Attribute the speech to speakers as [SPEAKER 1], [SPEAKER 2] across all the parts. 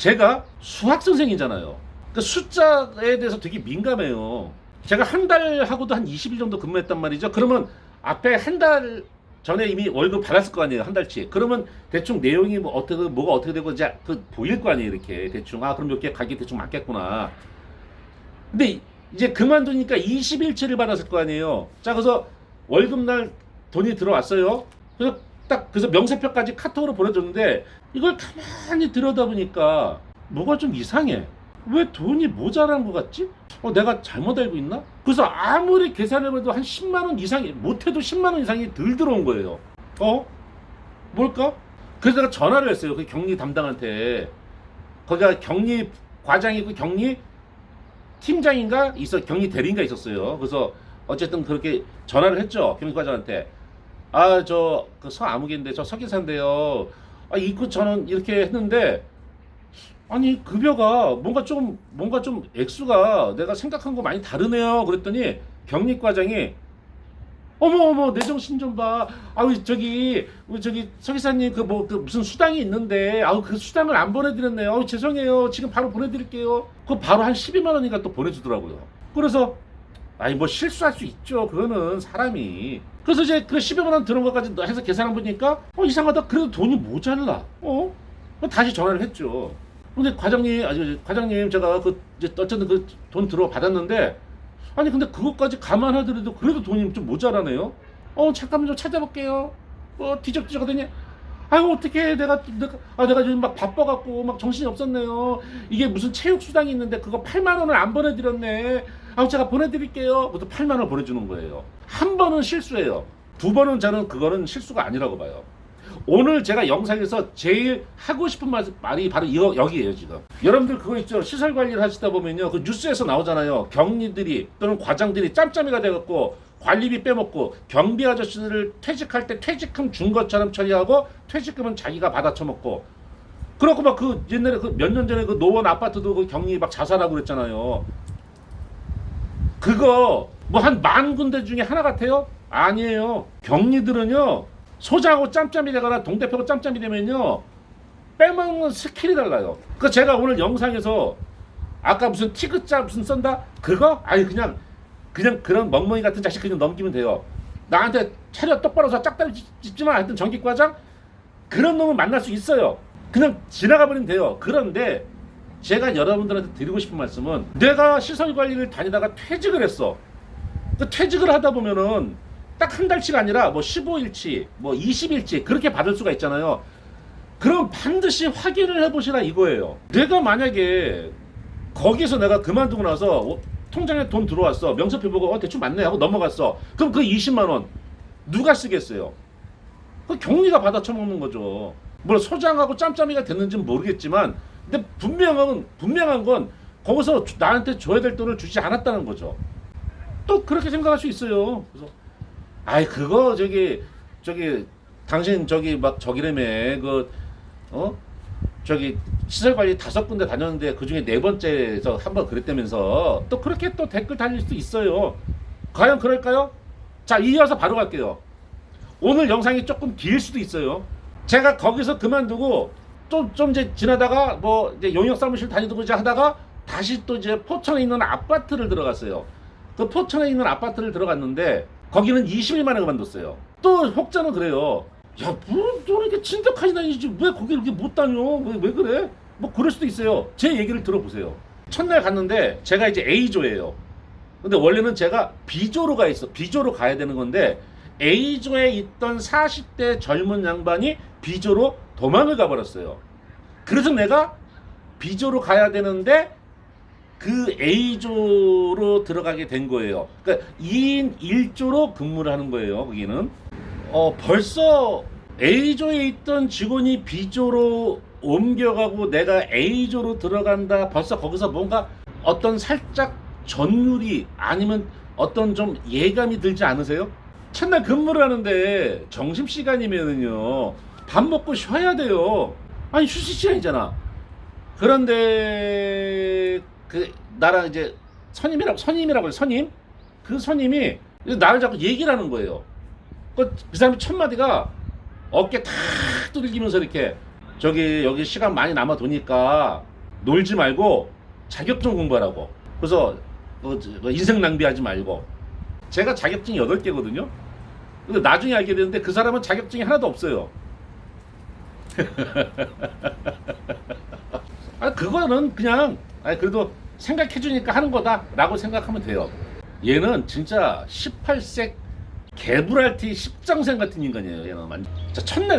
[SPEAKER 1] 제가 수학 선생이잖아요. 그러니까 숫자에 대해서 되게 민감해요. 제가 한 달 하고도 한 20일 정도 근무했단 말이죠. 그러면 앞에 한 달 전에 이미 월급 받았을 거 아니에요. 한 달치. 그러면 대충 내용이 뭐 어떻게 뭐가 어떻게 되고 이제 그 보일 거 아니에요. 이렇게 대충 그럼 몇 개 가격 대충 맞겠구나. 근데 이제 그만두니까 20일치를 받았을 거 아니에요. 자, 그래서 월급날 돈이 들어왔어요. 그래서 명세표까지 카톡으로 보내줬는데 이걸 가만히 들여다보니까 뭐가 좀 이상해. 왜 돈이 모자란 것 같지? 내가 잘못 알고 있나? 그래서 아무리 계산해봐도 한 10만 원 이상이, 못해도 10만 원 이상이 덜 들어온 거예요. 뭘까? 그래서 내가 전화를 했어요. 그 격리 담당한테. 거기가 격리 과장이 있고 격리 팀장인가 격리 대리인가 있었어요. 그래서 어쨌든 그렇게 전화를 했죠. 격리 과장한테. 저 그 서아무개인데 저 서기사인데요. 이거 저는 이렇게 했는데 아니 급여가 뭔가 좀 액수가 내가 생각한 거 많이 다르네요. 그랬더니 격리 과장이 어머 내 정신 좀 봐. 저기 서기사님 그 무슨 수당이 있는데 그 수당을 안 보내드렸네요. 죄송해요. 지금 바로 보내드릴게요. 그 바로 한 12만 원인가 또 보내주더라고요. 그래서 뭐 실수할 수 있죠. 그거는 사람이. 그래서 이제 그 12만 원 들은 것까지 해서 계산해 보니까 이상하다. 그래도 돈이 모자라. 다시 전화를 했죠. 근데 과장님 제가 이제 어쨌든 그 돈 들어 받았는데 근데 그것까지 감안하더라도 그래도 돈이 좀 모자라네요. 잠깐만 좀 찾아볼게요. 뒤적뒤적 하더니 어떻게 내가 지금 막 바빠갖고 막 정신이 없었네요. 이게 무슨 체육수당이 있는데 그거 8만 원을 안 보내드렸네. 제가 보내드릴게요. 그것도 8만 원 보내주는 거예요. 한 번은 실수예요. 두 번은 저는 그거는 실수가 아니라고 봐요. 오늘 제가 영상에서 제일 하고 싶은 말이 바로 여기에요. 지금 여러분들 그거 있죠. 시설 관리를 하시다 보면요, 그 뉴스에서 나오잖아요. 격리들이 또는 과장들이 짬짬이가 돼갖고 관리비 빼먹고 경비 아저씨들을 퇴직할 때 퇴직금 준 것처럼 처리하고 퇴직금은 자기가 받아 처먹고, 그렇고 막 그 옛날에 그 몇 년 전에 그 노원 아파트도 그 격리 막 자살하고 그랬잖아요. 그거 뭐 한 10,000군데 중에 하나 같아요? 아니에요. 격리들은요, 소장하고 짬짬이 되거나 동대표하고 짬짬이 되면요, 빼먹는 스킬이 달라요. 그 제가 오늘 영상에서 아까 무슨 티그자 무슨 썬다? 그거? 그냥 그런 멍멍이 같은 자식 그냥 넘기면 돼요. 나한테 차려 똑바로 서 짝다리 짚지만 하여튼 전기과장? 그런 놈을 만날 수 있어요. 그냥 지나가 버리면 돼요. 그런데 제가 여러분들한테 드리고 싶은 말씀은, 내가 시설관리를 다니다가 퇴직을 했어. 그 퇴직을 하다 보면은 딱 한 달치가 아니라 뭐 15일치, 뭐 20일치 그렇게 받을 수가 있잖아요. 그럼 반드시 확인을 해보시라 이거예요. 내가 만약에 거기서 내가 그만두고 나서 통장에 돈 들어왔어. 명세표 보고 대충 맞네 하고 넘어갔어. 그럼 그 20만 원 누가 쓰겠어요? 그 격리가 받아 처먹는 거죠. 물론 소장하고 짬짬이가 됐는지는 모르겠지만, 근데 분명한 건 거기서 나한테 줘야 될 돈을 주지 않았다는 거죠. 또 그렇게 생각할 수 있어요. 그래서 그거 당신 막 저기라며 시설관리 5군데 다녔는데 그중에 4번째에서 한 번 그랬다면서 또 그렇게 또 댓글 달릴 수도 있어요. 과연 그럴까요? 자, 이어서 바로 갈게요. 오늘 영상이 조금 길 수도 있어요. 제가 거기서 그만두고 좀 이제 지나다가 뭐 이제 용역 사무실 다니고 이제 하다가 다시 또 이제 포천에 있는 아파트를 들어갔어요. 그 포천에 있는 아파트를 들어갔는데 거기는 20일 만에 그만뒀어요. 또 혹자는 그래요. 너 이렇게 진득하게 다니지 왜 거기를 이렇게 못 다녀? 왜 그래? 뭐 그럴 수도 있어요. 제 얘기를 들어보세요. 첫날 갔는데 제가 이제 A조예요. 근데 원래는 제가 B조로 가야 되는 건데 A조에 있던 40대 젊은 양반이 B조로 도망을 가버렸어요. 그래서 내가 B조로 가야 되는데 그 A조로 들어가게 된 거예요. 그러니까 2인 1조로 근무를 하는 거예요. 거기는 벌써 A조에 있던 직원이 B조로 옮겨가고 내가 A조로 들어간다. 벌써 거기서 뭔가 어떤 살짝 전율이 아니면 어떤 좀 예감이 들지 않으세요? 첫날 근무를 하는데 점심시간이면은요, 밥 먹고 쉬어야 돼요. 휴식 시간이잖아. 그런데 나랑 이제 선임이라고 해요. 선임? 그 선임이 나를 자꾸 얘기를 하는 거예요. 그 사람이 첫 마디가 어깨 탁 두들기면서 이렇게 여기 시간 많이 남아 도니까 놀지 말고 자격증 공부하라고. 그래서 인생 낭비하지 말고. 제가 자격증이 8개거든요. 근데 나중에 알게 되는데 그 사람은 자격증이 하나도 없어요. 그거는 그냥 그래도 생각해주니까 하는 거다라고 생각하면 돼요. 얘는 진짜 18세 개불알티 십장생 같은 인간이에요. 얘는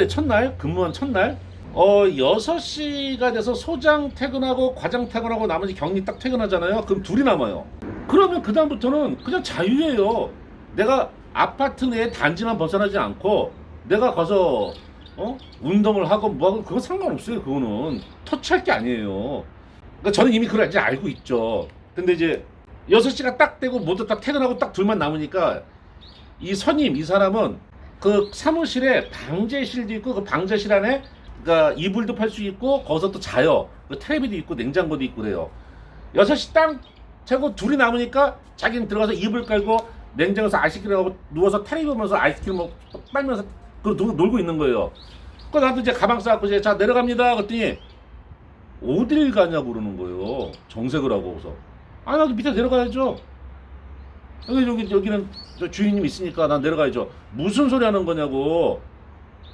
[SPEAKER 1] 첫날 근무한 첫날 6시가 돼서 소장 퇴근하고 과장 퇴근하고 나머지 경리 딱 퇴근하잖아요. 그럼 둘이 남아요. 그러면 그 다음부터는 그냥 자유예요. 내가 아파트 내 단지만 벗어나지 않고 내가 가서 운동을 하고 뭐하고 그거 상관없어요. 그거는 터치할 게 아니에요. 그러니까 저는 이미 그걸 이제 알고 있죠. 근데 이제 6시가 딱 되고 모두 딱 퇴근하고 딱 둘만 남으니까 이 선임 이 사람은 그 사무실에 방제실도 있고 그 방제실 안에 그러니까 이불도 팔 수 있고 거기서 또 자요. 그 텔레비도 있고 냉장고도 있고 그래요. 6시 딱 자고 둘이 남으니까 자기는 들어가서 이불 깔고 냉장고에서 아이스크림 하고 누워서 텔레비 보면서 아이스크림 먹고 빨면서 놀고 있는 거예요. 그 나도 이제 가방 싸갖고 이제 자 내려갑니다. 그랬더니 어딜 가냐고 그러는 거예요. 정색을 하고. 그래서 나도 밑에 내려가야죠. 여기는 주인님 있으니까 난 내려가야죠. 무슨 소리 하는 거냐고.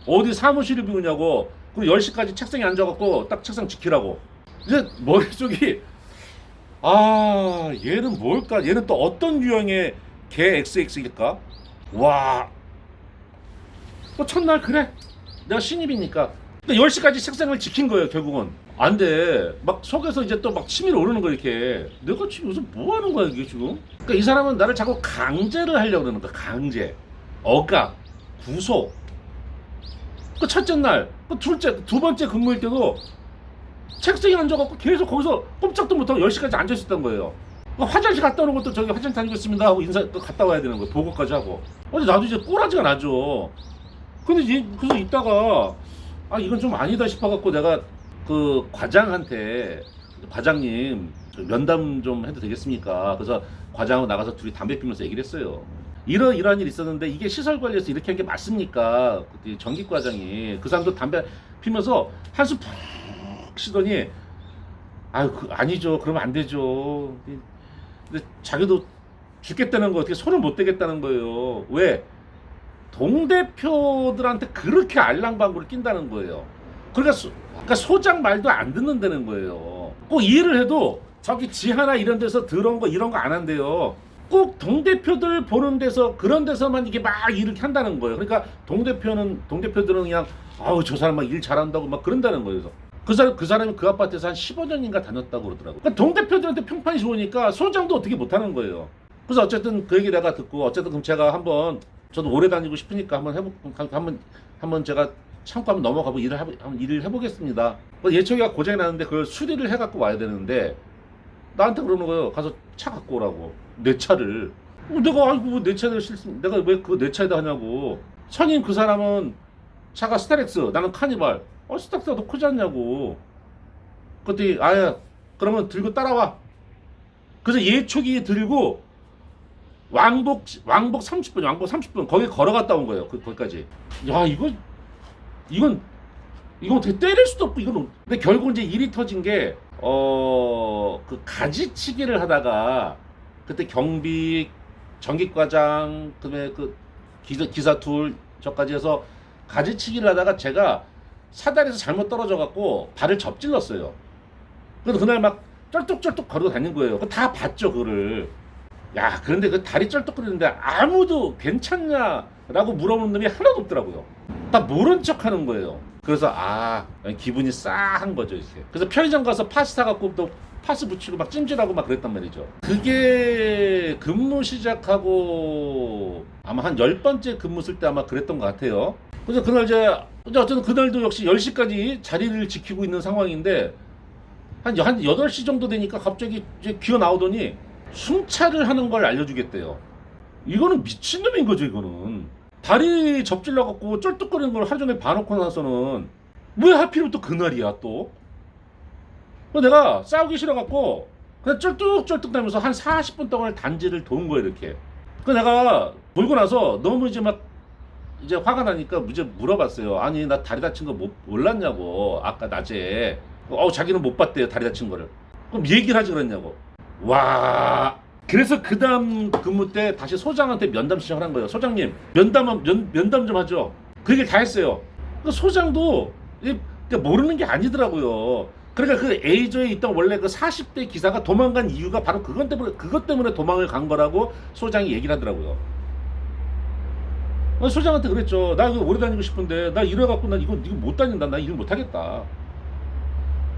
[SPEAKER 1] 어디 사무실을 비우냐고. 그리고 10시까지 책상에 앉아갖고 딱 책상 지키라고. 이제 머릿속이 얘는 뭘까? 얘는 또 어떤 유형의 개 XX일까? 와. 또 첫날 그래. 내가 신입이니까. 근데 10시까지 책상을 지킨 거예요, 결국은. 안 돼. 막 속에서 이제 또 막 치밀어 오르는 거 이렇게. 내가 지금 요즘 뭐 하는 거야, 이게 지금? 그러니까 이 사람은 나를 자꾸 강제를 하려고 그러는 거야, 강제. 억압, 구속. 그 첫째 날, 그 두 번째 근무일 때도 책상에 앉아갖고 계속 거기서 꼼짝도 못하고 10시까지 앉아있었던 거예요. 화장실 갔다 오는 것도 저기 화장실 다니겠습니다 하고 인사 또 갔다 와야 되는 거예요. 보고까지 하고. 근데 나도 이제 꼬라지가 나죠. 근데 그래서 이따가 이건 좀 아니다 싶어갖고 내가 그 과장님 면담 좀 해도 되겠습니까? 그래서 과장하고 나가서 둘이 담배 피면서 얘기를 했어요. 이러한 일이 있었는데 이게 시설 관리에서 이렇게 한 게 맞습니까? 그때 전기 과장이 그 사람도 담배 피면서 한숨 푹 쉬더니 아니죠. 그러면 안 되죠. 근데 자기도 죽겠다는 거 어떻게 손을 못 대겠다는 거예요. 왜? 동대표들한테 그렇게 알랑방구를 낀다는 거예요. 그러니까 소장 말도 안 듣는다는 거예요. 꼭 일을 해도 저기 지하나 이런 데서 들어온 거 이런 거 안 한대요. 꼭 동대표들 보는 데서 그런 데서만 이게 막 일을 한다는 거예요. 그러니까 동대표들은 그냥 저 사람 막 일 잘한다고 막 그런다는 거예요. 그 사람이 그 아파트에서 한 15년인가 다녔다고 그러더라고요. 그러니까 동대표들한테 평판이 좋으니까 소장도 어떻게 못하는 거예요. 그래서 어쨌든 그 얘기 내가 듣고 어쨌든 그럼 제가 한번 저도 오래 다니고 싶으니까 한번 제가 참고 한번 넘어가고 일을 해보겠습니다. 예초기가 고장이 나는데 그걸 수리를 해갖고 와야 되는데 나한테 그러는 거예요. 가서 차 갖고 오라고. 내 차를. 내가 내 차를 내가 왜 그거 내 차에다 하냐고. 선임 그 사람은 차가 스타렉스, 나는 카니발. 스타렉스가 더 크지 않냐고. 그랬더니 그러면 들고 따라와. 그래서 예초기에 들고 왕복 30분 거기 걸어갔다 온 거예요. 거기까지. 야 이건 어떻게 때릴 수도 없고 이건. 근데 결국 이제 일이 터진 게 그 가지치기를 하다가 그때 경비 전기과장 그다음에 그 기사 둘 저까지 해서 가지치기를 하다가 제가 사다리에서 잘못 떨어져 갖고 발을 접질렀어요. 그래서 그날 막 쩔뚝쩔뚝 걸어 다닌 거예요. 다 봤죠 그거를. 야 그런데 그 다리 쩔뚝거리는데 아무도 괜찮냐라고 물어보는 놈이 하나도 없더라고요. 다 모른 척하는 거예요. 그래서 기분이 싸한 거죠 이제. 그래서 편의점 가서 파스타 갖고 또 파스 붙이고 막 찜질하고 막 그랬단 말이죠. 그게 근무 시작하고 아마 한 10번째 근무 쓸 때 아마 그랬던 것 같아요. 그래서 그날 이제 어쨌든 그날도 역시 10시까지 자리를 지키고 있는 상황인데 한 8시 정도 되니까 갑자기 이제 기어 나오더니 순찰을 하는 걸 알려주겠대요. 이거는 미친놈인 거죠 이거는. 다리 접질러갖고 쩔뚝거리는 걸 하루 종일 봐놓고 나서는 왜 하필이면 또 그날이야 또. 내가 싸우기 싫어갖고 그냥 쩔뚝쩔뚝 다니면서 한 40분 동안 단지를 도는 거예요 이렇게. 내가 돌고 나서 너무 이제 화가 나니까 이제 물어봤어요. 아니 나 다리 다친 거 몰랐냐고 아까 낮에. 자기는 못 봤대요, 다리 다친 거를. 그럼 얘기를 하지 그랬냐고. 와. 그래서 그 다음 근무 때 다시 소장한테 면담 신청을 한 거예요. 소장님, 면담 좀 하죠. 그 얘기를 다 했어요. 그 소장도 그러니까 모르는 게 아니더라고요. 그러니까 그 A조에 있던 원래 그 40대 기사가 도망간 이유가 바로 그것 때문에 도망을 간 거라고 소장이 얘기를 하더라고요. 소장한테 그랬죠. 나 이거 오래 다니고 싶은데 나 이래갖고 나 이거 못 다닌다. 나 일 못 하겠다.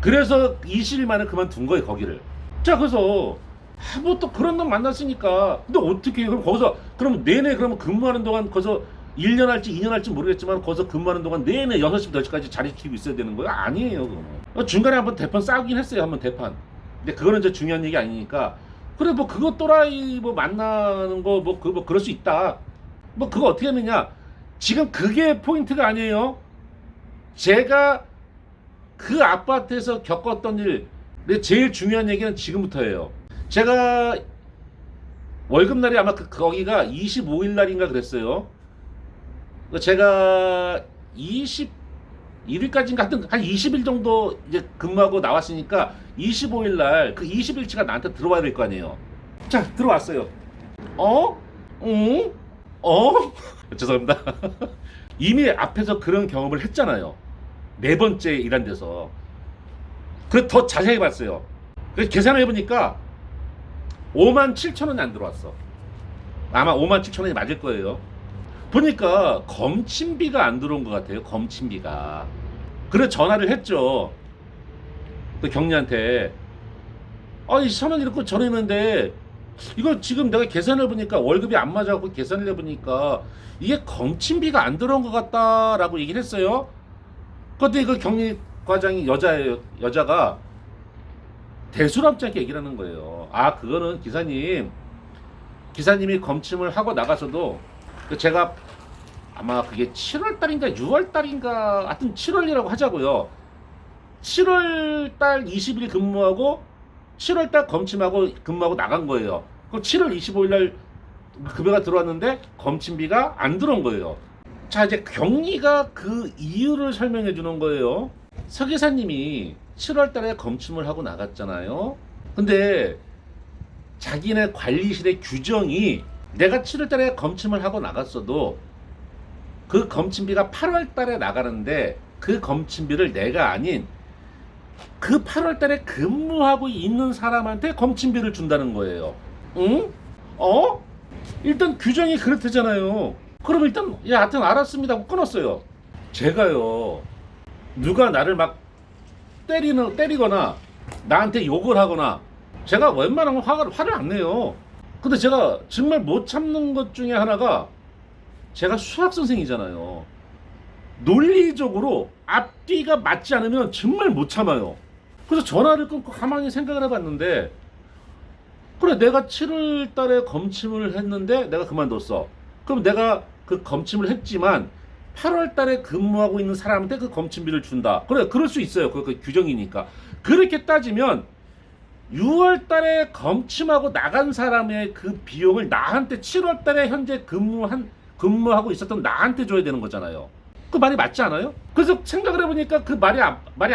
[SPEAKER 1] 그래서 20일 만에 그만둔 거예요, 거기를. 자, 그래서 뭐 또 그런 놈 만났으니까. 근데 어떻게 해? 그럼 거기서 그럼 내내 그러면 근무하는 동안 거기서 1년 할지 2년 할지 모르겠지만 거기서 근무하는 동안 내내 6시부터 10시까지 자리 지키고 있어야 되는 거예요? 아니에요, 그거는. 중간에 한번 대판 싸우긴 했어요, 한번 대판. 근데 그거는 이제 중요한 얘기 아니니까. 그래 뭐 그거 또라이 뭐 만나는 거 뭐 그럴 수 있다. 뭐 그거 어떻게 하느냐? 지금 그게 포인트가 아니에요. 제가 그 아파트에서 겪었던 일, 근데 제일 중요한 얘기는 지금부터예요. 제가 월급날이 아마 거기가 25일 날인가 그랬어요. 제가 21일까지인가 하여튼 한 20일 정도 이제 근무하고 나왔으니까 25일 날 그 20일치가 나한테 들어와야 될 거 아니에요. 자, 들어왔어요. 어? 응? 어? 죄송합니다. 이미 앞에서 그런 경험을 했잖아요. 네 번째 일한 데서. 그 더 자세히 봤어요. 그래서 계산을 해보니까 5만 7천 원이 안 들어왔어. 아마 5만 7천 원이 맞을 거예요. 보니까 검침비가 안 들어온 것 같아요. 검침비가. 그래서 전화를 했죠. 그 경리한테. 이 선원 이렇게 전화했는데 이거 지금 내가 계산해 보니까 월급이 안 맞아갖고 계산을 해보니까 이게 검침비가 안 들어온 것 같다라고 얘기를 했어요. 그때 그 격리 과장이 여자예요. 여자가 대수롭지 않게 얘기를 하는 거예요. 그거는 기사님이 검침을 하고 나가서도 제가 아마 그게 7월 달인가 6월 달인가 하여튼 7월이라고 하자고요. 7월 달 20일 근무하고 7월 달 검침하고 근무하고 나간 거예요. 그럼 7월 25일 날 급여가 들어왔는데 검침비가 안 들어온 거예요. 자, 이제 경리가 그 이유를 설명해 주는 거예요. 서기사님이 7월 달에 검침을 하고 나갔잖아요. 근데 자기네 관리실의 규정이 내가 7월 달에 검침을 하고 나갔어도 그 검침비가 8월 달에 나가는데 그 검침비를 내가 아닌 그 8월 달에 근무하고 있는 사람한테 검침비를 준다는 거예요. 응? 일단 규정이 그렇대잖아요. 그럼 일단 하여튼 알았습니다 하고 끊었어요. 제가요, 누가 나를 막 때리거나 나한테 욕을 하거나 제가 웬만하면 화를 안 내요. 근데 제가 정말 못 참는 것 중에 하나가 제가 수학 선생이잖아요. 논리적으로 앞뒤가 맞지 않으면 정말 못 참아요. 그래서 전화를 끊고 가만히 생각을 해봤는데 그래 내가 7월 달에 검침을 했는데 내가 그만뒀어. 그럼 내가 그 검침을 했지만 8월 달에 근무하고 있는 사람한테 그 검침비를 준다. 그래 그럴 수 있어요. 그 규정이니까. 그렇게 따지면 6월 달에 검침하고 나간 사람의 그 비용을 나한테 7월 달에 현재 근무하고 있었던 나한테 줘야 되는 거잖아요. 그 말이 맞지 않아요? 그래서 생각을 해보니까 그 말이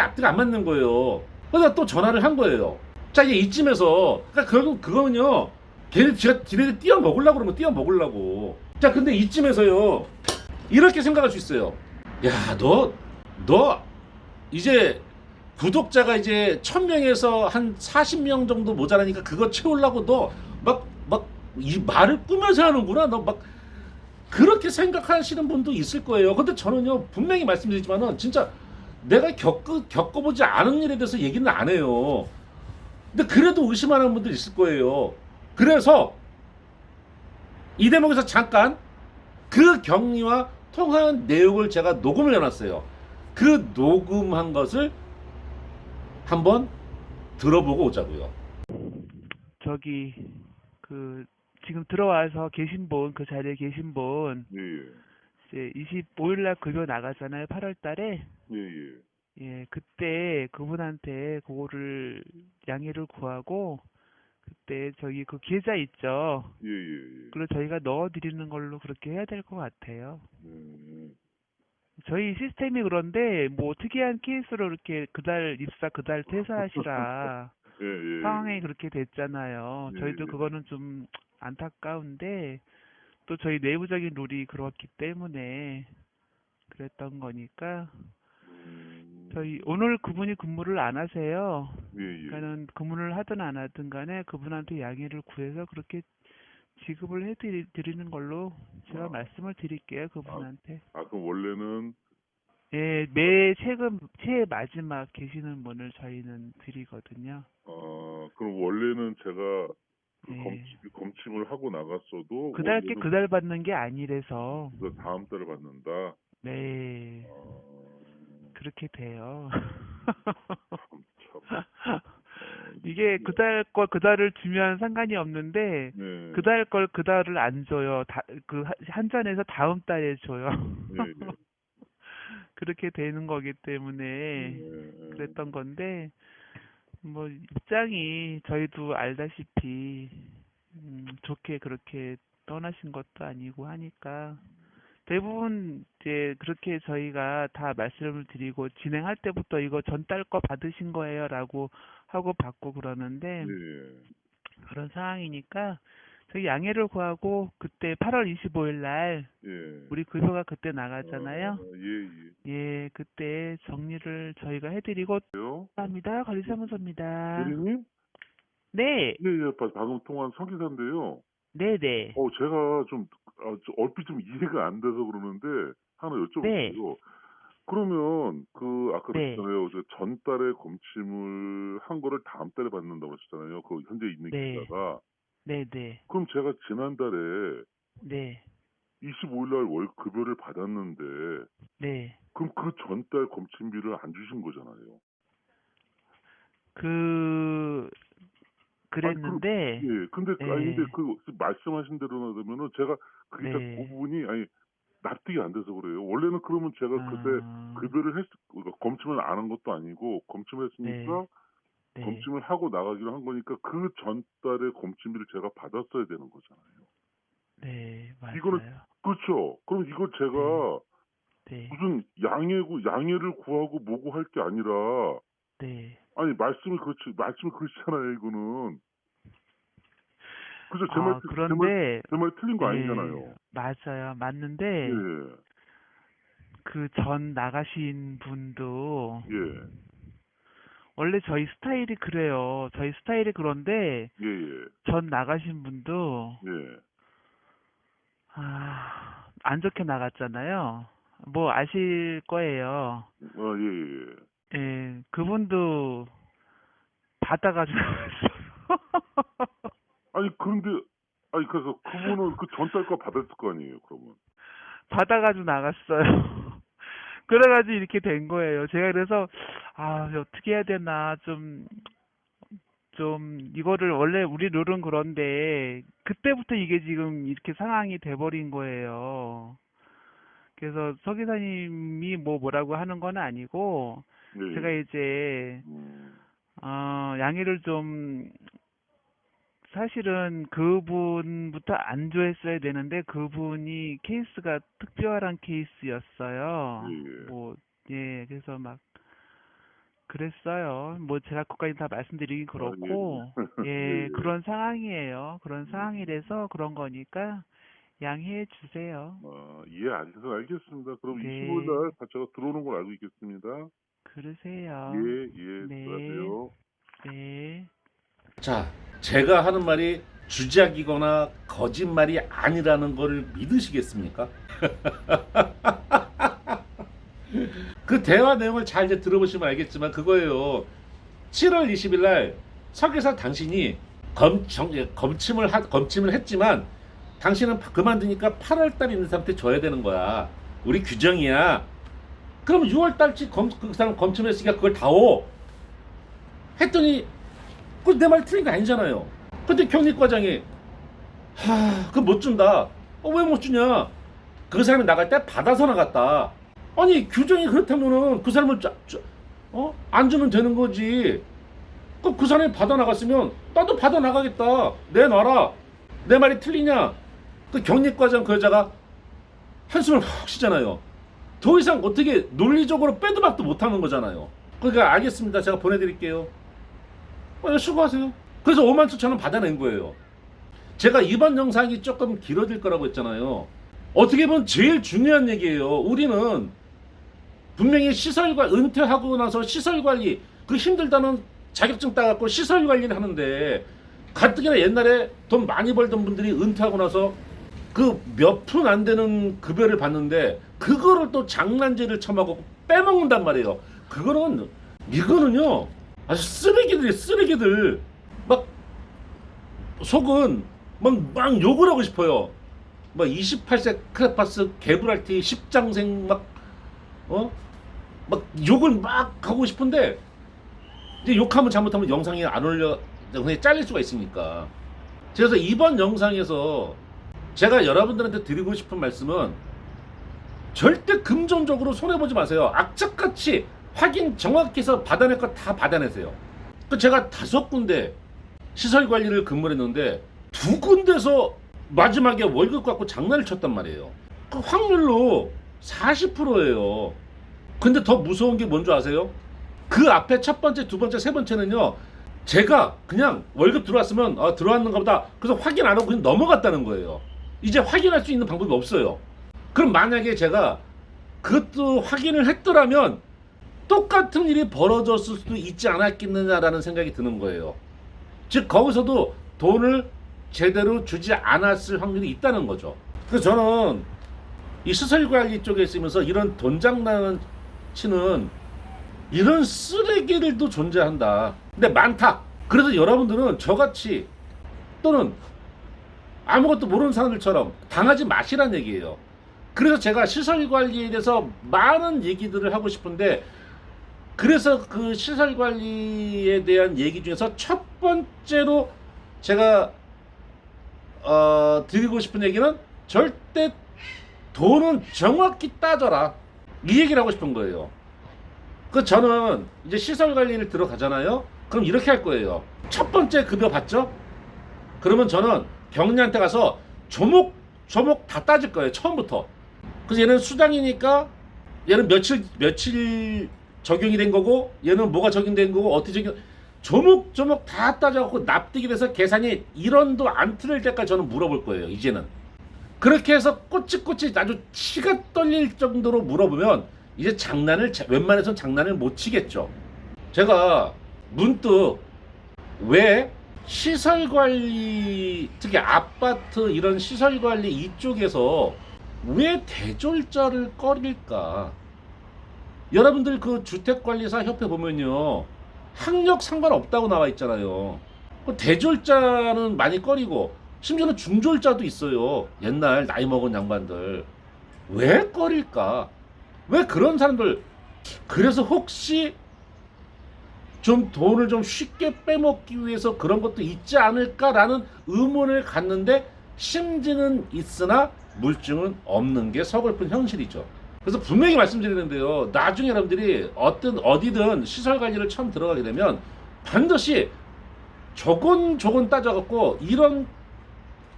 [SPEAKER 1] 앞뒤가 안 맞는 거예요. 그래서 또 전화를 한 거예요. 자, 이제 이쯤에서 그러니까 결국 그거는요. 걔네들 띄워 먹으려고 그러면 띄워 먹으려고. 자, 근데 이쯤에서요. 이렇게 생각할 수 있어요. 야, 너 이제 구독자가 이제 1000명에서 한 40명 정도 모자라니까 그거 채우려고 너 막 이 말을 꾸며서 하는구나. 너 막 그렇게 생각하시는 분도 있을 거예요. 근데 저는요, 분명히 말씀드리지만은 진짜 내가 겪어보지 않은 일에 대해서 얘기는 안 해요. 근데 그래도 의심하는 분들 있을 거예요. 그래서 이 대목에서 잠깐 그 경리와 통화한 내용을 제가 녹음을 해놨어요. 그 녹음한 것을 한번 들어보고 오자고요.
[SPEAKER 2] 저기 그 지금 들어와서 계신 분, 그 자리에 계신 분, 이제 25일 날 급여 나가잖아요. 8월 달에. 예, 그때 그분한테 그거를 양해를 구하고 그때 저기 그 계좌 있죠. 그걸 저희가 넣어드리는 걸로 그렇게 해야 될 것 같아요. 저희 시스템이 그런데 뭐 특이한 케이스로 이렇게 그달 입사 그달 퇴사하시라
[SPEAKER 3] 예, 예.
[SPEAKER 2] 상황이 그렇게 됐잖아요.
[SPEAKER 3] 예,
[SPEAKER 2] 저희도
[SPEAKER 3] 예.
[SPEAKER 2] 그거는 좀 안타까운데 또 저희 내부적인 룰이 그렇기 때문에 그랬던 거니까 저희 오늘 그분이 근무를 안 하세요.
[SPEAKER 3] 예, 예.
[SPEAKER 2] 그러니까는 근무를 하든 안 하든 간에 그분한테 양해를 구해서 그렇게 지급을 해드리는 걸로 제가 말씀을 드릴게요, 그분한테.
[SPEAKER 3] 아, 그럼 원래는,
[SPEAKER 2] 예, 매 최 마지막 계시는 분을 저희는 드리거든요.
[SPEAKER 3] 그럼 원래는 제가 그
[SPEAKER 2] 예.
[SPEAKER 3] 검침을 하고 나갔어도
[SPEAKER 2] 그달 게
[SPEAKER 3] 원래는
[SPEAKER 2] 그달 받는 게 아니라서.
[SPEAKER 3] 그 다음 달에 받는다.
[SPEAKER 2] 네,
[SPEAKER 3] 어,
[SPEAKER 2] 그렇게 돼요.
[SPEAKER 3] 참.
[SPEAKER 2] 이게 그달 거 그달을 주면 상관이 없는데
[SPEAKER 3] 네.
[SPEAKER 2] 그달 걸 그달을 안 줘요. 그 한전에서 다음 달에 줘요.
[SPEAKER 3] 예, 예.
[SPEAKER 2] 그렇게 되는 거기 때문에
[SPEAKER 3] 예.
[SPEAKER 2] 그랬던 건데 뭐 입장이 저희도 알다시피 좋게 그렇게 떠나신 것도 아니고 하니까 대부분 이제 그렇게 저희가 다 말씀을 드리고 진행할 때부터 이거 전달 거 받으신 거예요라고 하고 받고 그러는데
[SPEAKER 3] 예.
[SPEAKER 2] 그런 상황이니까 저희 양해를 구하고 그때 8월 25일 날
[SPEAKER 3] 예.
[SPEAKER 2] 우리 급여가 그때 나가잖아요.
[SPEAKER 3] 예, 예.
[SPEAKER 2] 예, 그때 정리를 저희가 해드리고 감사합니다. 관리사무소입니다.
[SPEAKER 3] 대리님?
[SPEAKER 2] 네,
[SPEAKER 3] 예, 예. 방금 통화한 서기사인데요.
[SPEAKER 2] 네, 네,
[SPEAKER 3] 제가 좀 얼핏 좀 이해가 안 돼서 그러는데 하나
[SPEAKER 2] 네,
[SPEAKER 3] 여쭤볼게요. 그러면 아까
[SPEAKER 2] 네,
[SPEAKER 3] 그랬잖아요. 저 전달에 검침을 한 거를 다음 달에 받는다고 하셨잖아요. 그 현재 있는
[SPEAKER 2] 네,
[SPEAKER 3] 기사가.
[SPEAKER 2] 네, 네,
[SPEAKER 3] 그럼 제가 지난달에
[SPEAKER 2] 네,
[SPEAKER 3] 25일 날 월 급여를 받았는데
[SPEAKER 2] 네.
[SPEAKER 3] 그럼 그 전달 검침비를 안 주신 거잖아요.
[SPEAKER 2] 그랬는데,
[SPEAKER 3] 예. 근데
[SPEAKER 2] 예,
[SPEAKER 3] 말씀하신 대로 나면은 제가 그게 그
[SPEAKER 2] 네,
[SPEAKER 3] 부분이 납득이 안 돼서 그래요. 원래는 그러면 제가 그때 급여를 그러니까 검침을 안 한 것도 아니고 검침했으니까
[SPEAKER 2] 네,
[SPEAKER 3] 검침을 하고 나가기로 한 거니까 그 전달의 검침비를 제가 받았어야 되는 거잖아요.
[SPEAKER 2] 네,
[SPEAKER 3] 이거는
[SPEAKER 2] 맞아요.
[SPEAKER 3] 그렇죠. 그럼 이거 제가
[SPEAKER 2] 네,
[SPEAKER 3] 무슨 양해를 구하고 뭐고 할 게 아니라
[SPEAKER 2] 네.
[SPEAKER 3] 아니 말씀이 그렇잖아요. 이거는 그죠?
[SPEAKER 2] 그런데,
[SPEAKER 3] 제 말 틀린 거
[SPEAKER 2] 예,
[SPEAKER 3] 아니잖아요.
[SPEAKER 2] 맞아요. 맞는데,
[SPEAKER 3] 예,
[SPEAKER 2] 그 전 나가신 분도,
[SPEAKER 3] 예,
[SPEAKER 2] 원래 저희 스타일이 그래요. 저희 스타일이 그런데,
[SPEAKER 3] 예, 예,
[SPEAKER 2] 전 나가신 분도,
[SPEAKER 3] 예.
[SPEAKER 2] 안 좋게 나갔잖아요. 뭐 아실 거예요.
[SPEAKER 3] 예, 예.
[SPEAKER 2] 예, 그분도 받아가지고
[SPEAKER 3] 그래서 그분은 그 전달가 받았을 거 아니에요, 그러면.
[SPEAKER 2] 받아가지고 나갔어요. 그래가지고 이렇게 된 거예요. 제가 그래서 어떻게 해야 되나 좀 이거를 원래 우리 룰은 그런데 그때부터 이게 지금 이렇게 상황이 돼버린 거예요. 그래서 서 기사님이 뭐라고 하는 건 아니고
[SPEAKER 3] 예,
[SPEAKER 2] 제가
[SPEAKER 3] 예.
[SPEAKER 2] 이제 양해를 좀 사실은 그분부터 안줘했어야 되는데 그분이 케이스가 특별한 케이스였어요.
[SPEAKER 3] 예, 예.
[SPEAKER 2] 그래서 막 그랬어요. 뭐 제가 그까지 다 말씀드리긴 그렇고
[SPEAKER 3] 예.
[SPEAKER 2] 예,
[SPEAKER 3] 예.
[SPEAKER 2] 그런 상황이에요. 그런 상황이라서 그런 거니까 양해해 주세요.
[SPEAKER 3] 알겠습니다. 그럼
[SPEAKER 2] 네.
[SPEAKER 3] 25일 날 제가 들어오는 걸 알고 있겠습니다.
[SPEAKER 2] 그러세요.
[SPEAKER 3] 예, 예,
[SPEAKER 2] 네.
[SPEAKER 3] 들어가세요.
[SPEAKER 2] 네.
[SPEAKER 1] 자, 제가 하는 말이 주작이거나 거짓말이 아니라는 걸 믿으시겠습니까? 그 대화 내용을 잘 이제 들어보시면 알겠지만 그거예요. 7월 20일 날 설계사 당신이 검침을 했지만 당신은 그만두니까 8월 달에 있는 사람한테 줘야 되는 거야. 우리 규정이야. 그럼 6월 달치 그 사람 검침했으니까 그걸 다오. 했더니 그 내 말 틀린 거 아니잖아요. 근데 경리과장이 그거 못 준다. 왜 못 주냐? 그 사람이 나갈 때 받아서 나갔다. 아니 규정이 그렇다면은 그 사람을 안 주면 되는 거지. 그 사람이 받아 나갔으면 나도 받아 나가겠다. 내놔라. 내 말이 틀리냐? 그 경리과장 그 여자가 한숨을 푹 쉬잖아요. 더 이상 어떻게 논리적으로 빼도 박도 못하는 거잖아요. 그러니까 알겠습니다. 제가 보내드릴게요. 수고하세요. 그래서 57,000원 받아낸 거예요. 제가 이번 영상이 조금 길어질 거라고 했잖아요. 어떻게 보면 제일 중요한 얘기예요. 우리는 분명히 은퇴하고 나서 시설관리, 그 힘들다는 자격증 따갖고 시설관리를 하는데, 가뜩이나 옛날에 돈 많이 벌던 분들이 은퇴하고 나서 그 몇 푼 안 되는 급여를 받는데 그거를 또 장난질을 쳐먹고 빼먹는단 말이에요. 이거는요 아주 쓰레기들 막 속은 막 욕을 하고 싶어요. 막 28세 크레파스 개불알티 10장생 막 욕을 막 하고 싶은데, 이제 욕하면 잘못하면 영상이 안 올려, 영상이 잘릴 수가 있으니까. 그래서 이번 영상에서 제가 여러분들한테 드리고 싶은 말씀은 절대 금전적으로 손해보지 마세요. 악착같이 확인 정확히 해서 받아낼 거 다 받아내세요. 제가 5군데 시설관리를 근무를 했는데 2군데서 마지막에 월급 갖고 장난을 쳤단 말이에요. 그 확률로 40%예요. 근데 더 무서운 게 뭔지 아세요? 그 앞에 첫 번째, 두 번째, 세 번째는요, 제가 그냥 월급 들어왔으면 들어왔는가 보다, 그래서 확인 안 하고 그냥 넘어갔다는 거예요. 이제 확인할 수 있는 방법이 없어요. 그럼 만약에 제가 그것도 확인을 했더라면 똑같은 일이 벌어졌을 수도 있지 않았겠느냐라는 생각이 드는 거예요. 즉 거기서도 돈을 제대로 주지 않았을 확률이 있다는 거죠. 그래서 저는 이 시설관리 쪽에 있으면서 이런 돈 장난 치는 이런 쓰레기들도 존재한다. 근데 많다. 그래서 여러분들은 저같이 또는 아무것도 모르는 사람들처럼 당하지 마시란 얘기예요. 그래서 제가 시설관리에 대해서 많은 얘기들을 하고 싶은데, 그래서 그 시설관리에 대한 얘기 중에서 첫 번째로 제가 드리고 싶은 얘기는 절대 돈은 정확히 따져라, 이 얘기를 하고 싶은 거예요. 저는 이제 시설관리를 들어가잖아요. 그럼 이렇게 할 거예요. 첫 번째 급여 받죠? 그러면 저는 경리한테 가서 조목 다 따질 거예요, 처음부터. 그래서 얘는 수당이니까 얘는 며칠 적용이 된 거고, 얘는 뭐가 적용된 거고, 어떻게 조목 다 따져갖고 납득이 돼서 계산이 1원도 안 틀릴 때까지 저는 물어볼 거예요, 이제는. 그렇게 해서 꼬치꼬치 아주 치가 떨릴 정도로 물어보면 이제 웬만해선 장난을 못 치겠죠. 제가 문득 왜 시설관리, 특히 아파트 이런 시설관리 이쪽에서 왜 대졸자를 꺼릴까? 여러분들 그 주택관리사 협회 보면요, 학력 상관없다고 나와 있잖아요. 대졸자는 많이 꺼리고 심지어는 중졸자도 있어요. 옛날 나이 먹은 양반들. 왜 꺼릴까? 왜 그런 사람들, 그래서 혹시 좀 돈을 좀 쉽게 빼먹기 위해서 그런 것도 있지 않을까라는 의문을 갖는데, 심증은 있으나 물증은 없는 게 서글픈 현실이죠. 그래서 분명히 말씀드리는데요, 나중에 여러분들이 어디든 시설관리를 처음 들어가게 되면 반드시 조건 따져갖고 이런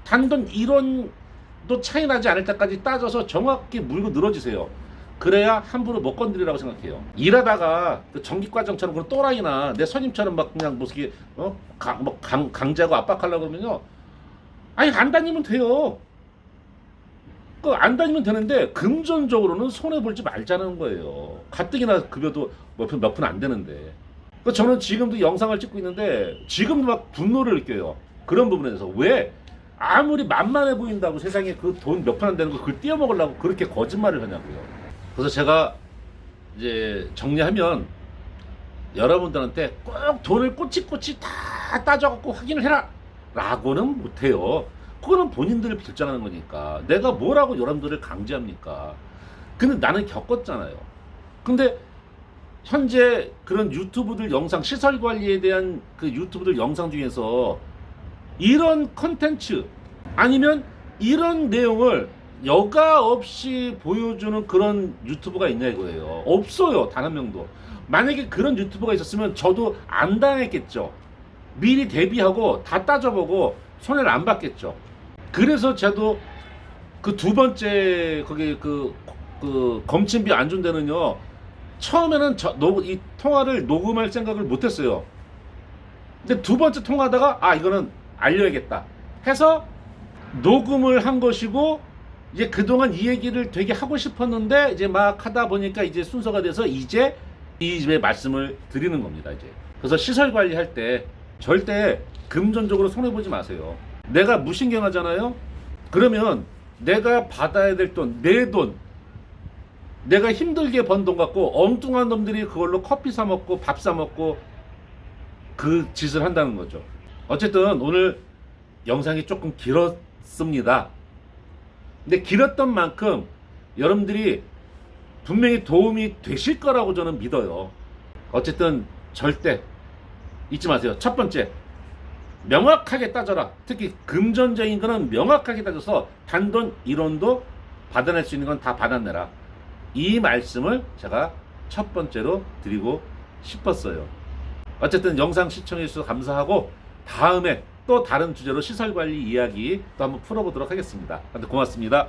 [SPEAKER 1] 단돈 1원도 차이 나지 않을 때까지 따져서 정확히 물고 늘어지세요. 그래야 함부로 못 건드리라고 생각해요. 일하다가 그 전기과정처럼 그런 또라이나 내 선임처럼 막 그냥 무슨 강제하고 압박하려고 그러면요, 아니 안 다니면 돼요. 안 다니면 되는데 금전적으로는 손해볼지 말자는 거예요. 가뜩이나 급여도 몇 푼 안 되는데. 저는 지금도 영상을 찍고 있는데 지금도 막 분노를 느껴요. 그런 부분에 대해서 왜 아무리 만만해 보인다고 세상에 그 돈 몇 푼 안 되는 거 그걸 띄어먹으려고 그렇게 거짓말을 하냐고요. 그래서 제가 이제 정리하면 여러분들한테 꼭 돈을 꼬치꼬치 다 따져갖고 확인을 해라 라고는 못해요. 그거는 본인들을 결정하는 거니까 내가 뭐라고 여러분들을 강제합니까? 근데 나는 겪었잖아요. 근데 현재 그런 유튜브들 영상, 시설관리에 대한 그 유튜브들 영상 중에서 이런 컨텐츠 아니면 이런 내용을 여과 없이 보여주는 그런 유튜브가 있냐 이거예요. 없어요, 단 한 명도. 만약에 그런 유튜브가 있었으면 저도 안 당했겠죠. 미리 대비하고 다 따져보고 손해를 안 받겠죠. 그래서 저도 그 두 번째 거기 그 그 검침비 안 준 데는요. 처음에는 이 통화를 녹음할 생각을 못했어요. 근데 두 번째 통화하다가 아 이거는 알려야겠다 해서 녹음을 한 것이고 이제 그동안 이 얘기를 되게 하고 싶었는데 이제 막 하다 보니까 이제 순서가 돼서 이제 이 집에 말씀을 드리는 겁니다. 이제 그래서 시설 관리할 때 절대 금전적으로 손해 보지 마세요. 내가 무신경하잖아요. 그러면 내가 받아야 될 돈, 내 돈, 내가 힘들게 번 돈 갖고 엉뚱한 놈들이 그걸로 커피 사 먹고 밥 사 먹고 그 짓을 한다는 거죠. 어쨌든 오늘 영상이 조금 길었습니다. 근데 길었던 만큼 여러분들이 분명히 도움이 되실 거라고 저는 믿어요. 어쨌든 절대 잊지 마세요. 첫 번째, 명확하게 따져라. 특히 금전적인 거는 명확하게 따져서 단돈 1원도 받아낼 수 있는 건 다 받아내라. 이 말씀을 제가 첫 번째로 드리고 싶었어요. 어쨌든 영상 시청해 주셔서 감사하고 다음에 또 다른 주제로 시설관리 이야기 또 한번 풀어보도록 하겠습니다. 고맙습니다.